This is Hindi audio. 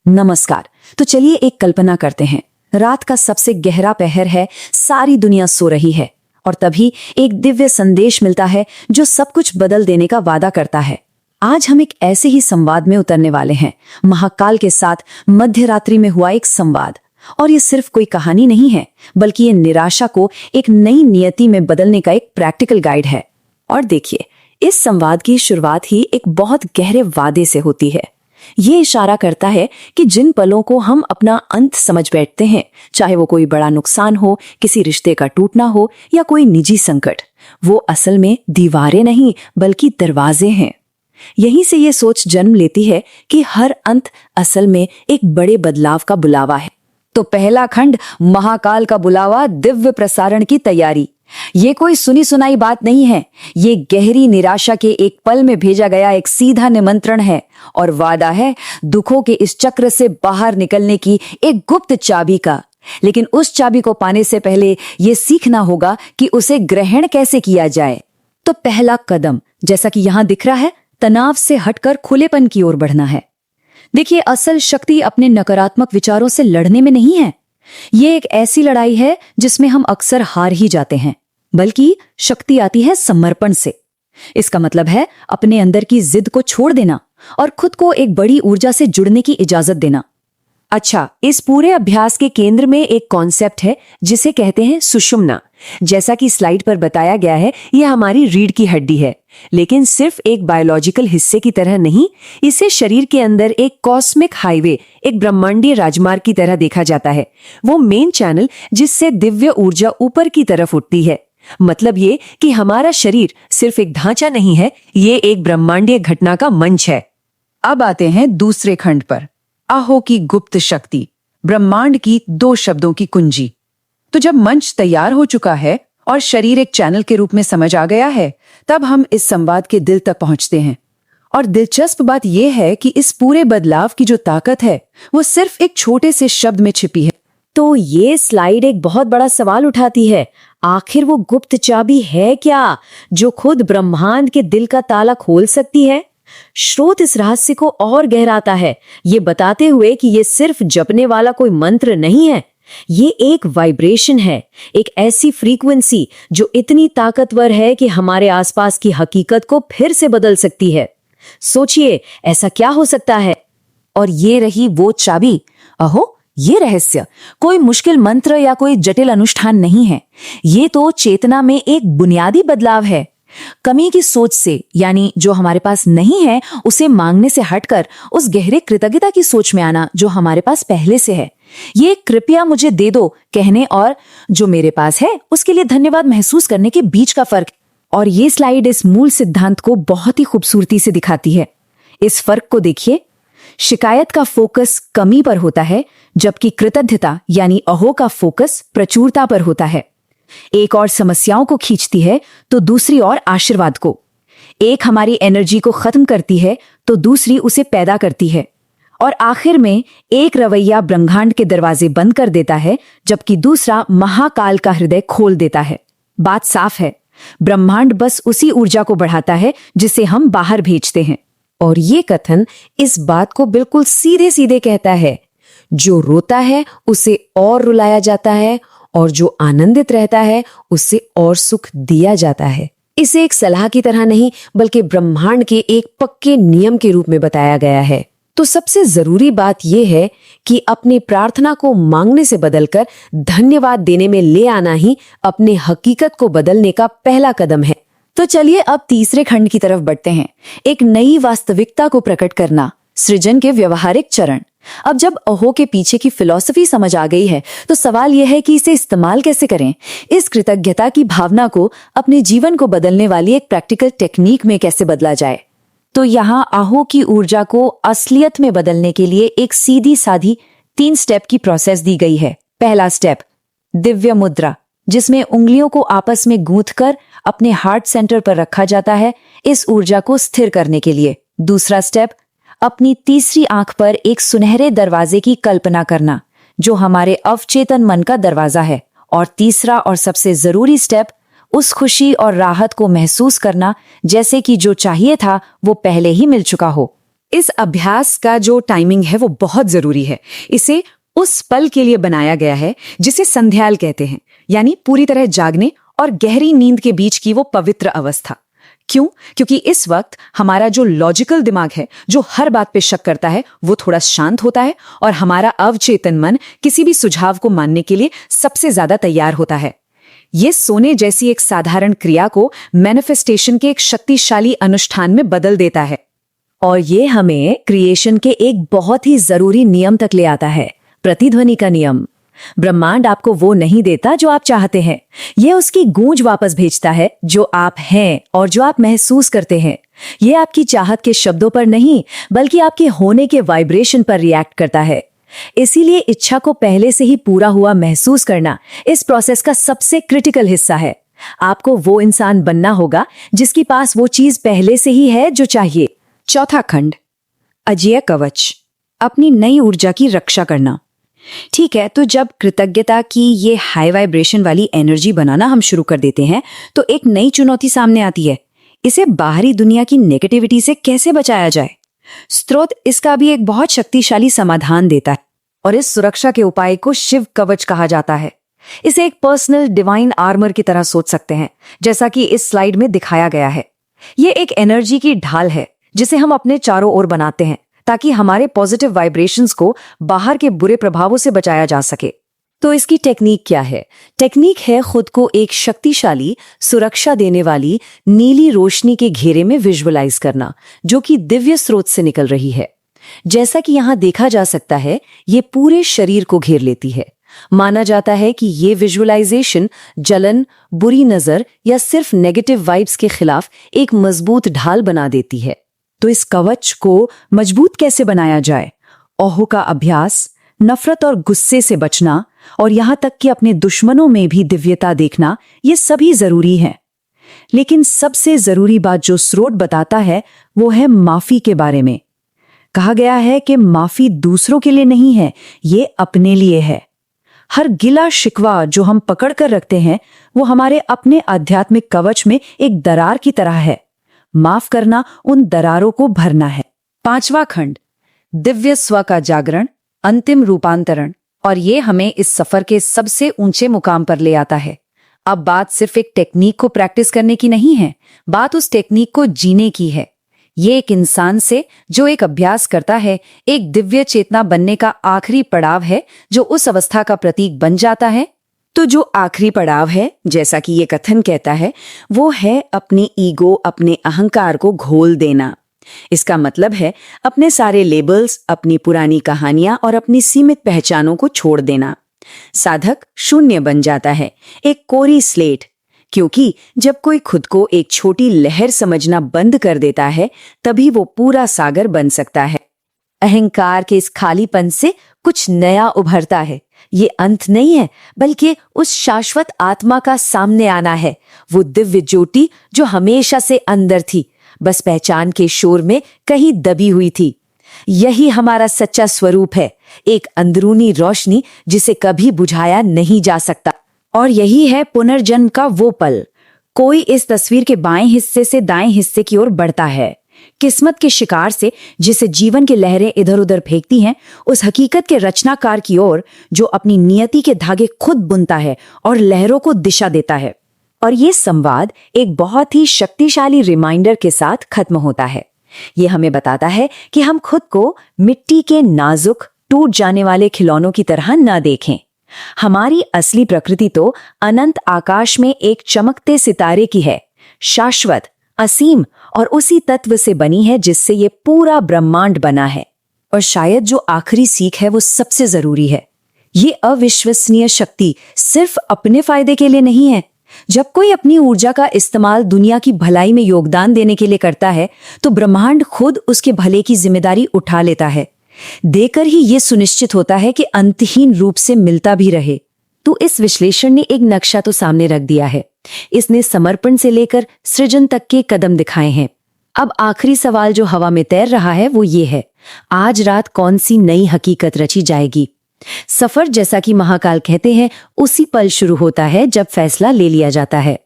नमस्कार। तो चलिए एक कल्पना करते हैं। रात का सबसे गहरा पहर है, सारी दुनिया सो रही है और तभी एक दिव्य संदेश मिलता है जो सब कुछ बदल देने का वादा करता है। आज हम एक ऐसे ही संवाद में उतरने वाले हैं, महाकाल के साथ मध्य रात्रि में हुआ एक संवाद। और ये सिर्फ कोई कहानी नहीं है, बल्कि ये निराशा को एक नई नियति में बदलने का एक प्रैक्टिकल गाइड है। और देखिए, इस संवाद की शुरुआत ही एक बहुत गहरे वादे से होती है। ये इशारा करता है कि जिन पलों को हम अपना अंत समझ बैठते हैं, चाहे वो कोई बड़ा नुकसान हो, किसी रिश्ते का टूटना हो या कोई निजी संकट, वो असल में दीवारें नहीं बल्कि दरवाजे हैं। यहीं से ये सोच जन्म लेती है कि हर अंत असल में एक बड़े बदलाव का बुलावा है। तो पहला खंड, महाकाल का बुलावा, दिव्य प्रसारण की तैयारी। ये कोई सुनी सुनाई बात नहीं है, ये गहरी निराशा के एक पल में भेजा गया एक सीधा निमंत्रण है और वादा है दुखों के इस चक्र से बाहर निकलने की एक गुप्त चाबी का। लेकिन उस चाबी को पाने से पहले ये सीखना होगा कि उसे ग्रहण कैसे किया जाए। तो पहला कदम, जैसा कि यहां दिख रहा है, तनाव से हटकर खुलेपन की ओर बढ़ना है। देखिए, असल शक्ति अपने नकारात्मक विचारों से लड़ने में नहीं है। ये एक ऐसी लड़ाई है जिसमें हम अक्सर हार ही जाते हैं, बल्कि शक्ति आती है समर्पण से। इसका मतलब है अपने अंदर की जिद को छोड़ देना और खुद को एक बड़ी ऊर्जा से जुड़ने की इजाजत देना। अच्छा, इस पूरे अभ्यास के केंद्र में एक कॉन्सेप्ट है जिसे कहते हैं सुषुम्ना। जैसा कि स्लाइड पर बताया गया है, यह हमारी रीढ़ की हड्डी है, लेकिन सिर्फ एक बायोलॉजिकल हिस्से की तरह नहीं, इसे शरीर के अंदर एक कॉस्मिक हाईवे, एक ब्रह्मांडीय राजमार्ग की तरह देखा जाता है। वो मेन चैनल जिससे दिव्य ऊर्जा ऊपर की तरफ उठती है। मतलब ये कि हमारा शरीर सिर्फ एक ढांचा नहीं है, ये एक ब्रह्मांडीय घटना का मंच है। अब आते हैं दूसरे खंड पर, अहो की गुप्त शक्ति, ब्रह्मांड की 2 शब्दों की कुंजी। तो जब मंच तैयार हो चुका है और शरीर एक चैनल के रूप में समझ आ गया है, तब हम इस संवाद के दिल तक पहुंचते हैं। और दिलचस्प बात यह है कि इस पूरे बदलाव की जो ताकत है, वो सिर्फ एक छोटे से शब्द में छिपी है। तो ये स्लाइड एक बहुत बड़ा सवाल उठाती है। आखिर वो गुप्त चाबी है क्या, जो खुद ब्रह्मांड के दिल का ताला खोल सकती है? स्रोत इस रहस्य को और गहराता है, ये बताते हुए कि ये सिर्फ जपने वाला कोई मंत्र नहीं है, ये एक वाइब्रेशन है, एक ऐसी फ्रीक्वेंसी जो इतनी ताकतवर है कि हमारे आसपास की हकीकत को फिर से बदल सकती है। सोचिए, ऐसा क्या हो सकता है? और ये रही वो चाबी। अहो, ये रहस्य कोई मुश्किल मंत्र या कोई जटिल अनुष्ठान नहीं है, ये तो चेतना में एक बुनियादी बदलाव है। कमी की सोच से, यानी जो हमारे पास नहीं है उसे मांगने से हटकर उस गहरे कृतज्ञता की सोच में आना जो हमारे पास पहले से है। ये कृपया मुझे दे दो कहने और जो मेरे पास है उसके लिए धन्यवाद महसूस करने के बीच का फर्क। और ये स्लाइड इस मूल सिद्धांत को बहुत ही खूबसूरती से दिखाती है। इस फर्क को देखिए, शिकायत का फोकस कमी पर होता है, जबकि कृतज्ञता यानी अहो का फोकस प्रचुरता पर होता है। एक और समस्याओं को खींचती है तो दूसरी और आशीर्वाद को। एक हमारी एनर्जी को खत्म करती है तो दूसरी उसे पैदा करती है। और आखिर में एक रवैया ब्रह्मांड के दरवाजे बंद कर देता है, जबकि दूसरा महाकाल का हृदय खोल देता है। बात साफ है, ब्रह्मांड बस उसी ऊर्जा को बढ़ाता है जिसे हम बाहर भेजते हैं। और ये कथन इस बात को बिल्कुल सीधे सीधे कहता है, जो रोता है उसे और रुलाया जाता है और जो आनंदित रहता है उससे और सुख दिया जाता है। इसे एक सलाह की तरह नहीं, बल्कि ब्रह्मांड के एक पक्के नियम के रूप में बताया गया है। तो सबसे जरूरी बात यह है कि अपनी प्रार्थना को मांगने से बदलकर धन्यवाद देने में ले आना ही अपने हकीकत को बदलने का पहला कदम है। तो चलिए अब तीसरे खंड की तरफ बढ़ते हैं, एक नई वास्तविकता को प्रकट करना, सृजन के व्यवहारिक चरण। अब जब अहो के पीछे की फिलॉसफी समझ आ गई है, तो सवाल यह है कि इसे इस्तेमाल कैसे करें। इस कृतज्ञता की भावना को अपने जीवन को बदलने वाली एक प्रैक्टिकल टेक्निक में कैसे बदला जाए। तो यहाँ अहो की ऊर्जा को असलियत में बदलने के लिए एक सीधी साधी 3 स्टेप की प्रोसेस दी गई है। पहला स्टेप, दिव्य मुद्रा, जिसमें उंगलियों को आपस में गूंथकर अपने हार्ट सेंटर पर रखा जाता है इस ऊर्जा को स्थिर करने के लिए। दूसरा स्टेप, अपनी तीसरी आंख पर एक सुनहरे दरवाजे की कल्पना करना जो हमारे अवचेतन मन का दरवाजा है। और तीसरा और सबसे जरूरी स्टेप, उस खुशी और राहत को महसूस करना जैसे कि जो चाहिए था वो पहले ही मिल चुका हो। इस अभ्यास का जो टाइमिंग है वो बहुत जरूरी है। इसे उस पल के लिए बनाया गया है जिसे संध्याल कहते हैं, यानी पूरी तरह जागने और गहरी नींद के बीच की वो पवित्र अवस्था। क्यों? क्योंकि इस वक्त हमारा जो लॉजिकल दिमाग है, जो हर बात पे शक करता है, वो थोड़ा शांत होता है और हमारा अवचेतन मन किसी भी सुझाव को मानने के लिए सबसे ज्यादा तैयार होता है। ये सोने जैसी एक साधारण क्रिया को मैनिफेस्टेशन के एक शक्तिशाली अनुष्ठान में बदल देता है। और ये हमें क्रिएशन के एक बहुत ही जरूरी नियम तक ले आता है, प्रतिध्वनि का नियम। ब्रह्मांड आपको वो नहीं देता जो आप चाहते हैं, ये उसकी गूंज वापस भेजता है जो आप हैं और जो आप महसूस करते हैं। ये आपकी चाहत के शब्दों पर नहीं, बल्कि आपके होने के वाइब्रेशन पर रिएक्ट करता है। इसीलिए इच्छा को पहले से ही पूरा हुआ महसूस करना इस प्रोसेस का सबसे क्रिटिकल हिस्सा है। आपको वो इंसान बनना होगा जिसके पास वो चीज पहले से ही है जो चाहिए। चौथा खंड, अजेय कवच, अपनी नई ऊर्जा की रक्षा करना। ठीक है, तो जब कृतज्ञता की ये हाई वाइब्रेशन वाली एनर्जी बनाना हम शुरू कर देते हैं तो एक नई चुनौती सामने आती है। इसे बाहरी दुनिया की नेगेटिविटी से कैसे बचाया जाए? स्रोत इसका भी एक बहुत शक्तिशाली समाधान देता है और इस सुरक्षा के उपाय को शिव कवच कहा जाता है। इसे एक पर्सनल डिवाइन आर्मर की तरह सोच सकते हैं, जैसा कि इस स्लाइड में दिखाया गया है। ये एक एनर्जी की ढाल है जिसे हम अपने चारों ओर बनाते हैं ताकि हमारे पॉजिटिव वाइब्रेशंस को बाहर के बुरे प्रभावों से बचाया जा सके। तो इसकी टेक्निक क्या है? टेक्निक है खुद को एक शक्तिशाली सुरक्षा देने वाली नीली रोशनी के घेरे में विजुअलाइज करना, जो कि दिव्य स्रोत से निकल रही है। जैसा कि यहाँ देखा जा सकता है, ये पूरे शरीर को घेर लेती है। माना जाता है कि ये विजुअलाइजेशन जलन, बुरी नजर या सिर्फ नेगेटिव वाइब्स के खिलाफ एक मजबूत ढाल बना देती है। तो इस कवच को मजबूत कैसे बनाया जाए? ओहो का अभ्यास, नफरत और गुस्से से बचना और यहाँ तक कि अपने दुश्मनों में भी दिव्यता देखना, ये सभी जरूरी है। लेकिन सबसे जरूरी बात जो स्रोत बताता है वो है माफी के बारे में। कहा गया है कि माफी दूसरों के लिए नहीं है, ये अपने लिए है। हर गिला शिकवा जो हम पकड़ कर रखते हैं वो हमारे अपने आध्यात्मिक कवच में एक दरार की तरह है। माफ करना उन दरारों को भरना है। पांचवा खंड, दिव्य स्व का जागरण, अंतिम रूपांतरण। और ये हमें इस सफर के सबसे ऊंचे मुकाम पर ले आता है। अब बात सिर्फ एक टेक्निक को प्रैक्टिस करने की नहीं है, बात उस टेक्निक को जीने की है। ये एक इंसान से जो एक अभ्यास करता है, एक दिव्य चेतना बनने का आखिरी पड़ाव है जो उस अवस्था का प्रतीक बन जाता है। तो जो आखिरी पड़ाव है, जैसा कि ये कथन कहता है, वो है अपनी ईगो, अपने अहंकार को घोल देना। इसका मतलब है अपने सारे लेबल्स, अपनी पुरानी कहानियां और अपनी सीमित पहचानों को छोड़ देना। साधक शून्य बन जाता है, एक कोरी स्लेट। क्योंकि जब कोई खुद को एक छोटी लहर समझना बंद कर देता है, तभी वो पूरा सागर बन सकता है। अहंकार के इस खालीपन से कुछ नया उभरता है। ये अंत नहीं है, बल्कि उस शाश्वत आत्मा का सामने आना है, वो दिव्य ज्योति जो हमेशा से अंदर थी, बस पहचान के शोर में कहीं दबी हुई थी। यही हमारा सच्चा स्वरूप है, एक अंदरूनी रोशनी जिसे कभी बुझाया नहीं जा सकता। और यही है पुनर्जन्म का वो पल। कोई इस तस्वीर के बाएं हिस्से से दाएं हिस्से की ओर बढ़ता है, किस्मत के शिकार से जिसे जीवन की लहरें इधर उधर फेंकती हैं, उस हकीकत के रचनाकार की ओर जो अपनी नियति के धागे खुद बुनता है और लहरों को दिशा देता है। और ये संवाद एक बहुत ही शक्तिशाली रिमाइंडर के साथ खत्म होता है। ये हमें बताता है कि हम खुद को मिट्टी के नाजुक टूट जाने वाले खिलौनों की तरह न देखें। हमारी असली प्रकृति तो अनंत आकाश में एक चमकते सितारे की है, शाश्वत, असीम और उसी तत्व से बनी है जिससे ये पूरा ब्रह्मांड बना है। और शायद जो आखिरी सीख है वो सबसे जरूरी है। ये अविश्वसनीय शक्ति सिर्फ अपने फायदे के लिए नहीं है। जब कोई अपनी ऊर्जा का इस्तेमाल दुनिया की भलाई में योगदान देने के लिए करता है, तो ब्रह्मांड खुद उसके भले की जिम्मेदारी उठा लेता है। देकर ही ये सुनिश्चित होता है कि अंतहीन रूप से मिलता भी रहे। तो इस विश्लेषण ने एक नक्शा तो सामने रख दिया है। इसने समर्पण से लेकर सृजन तक के कदम दिखाए हैं। अब आखिरी सवाल जो हवा में तैर रहा है वो ये है, आज रात कौन सी नई हकीकत रची जाएगी? सफर, जैसा कि महाकाल कहते हैं, उसी पल शुरू होता है जब फैसला ले लिया जाता है।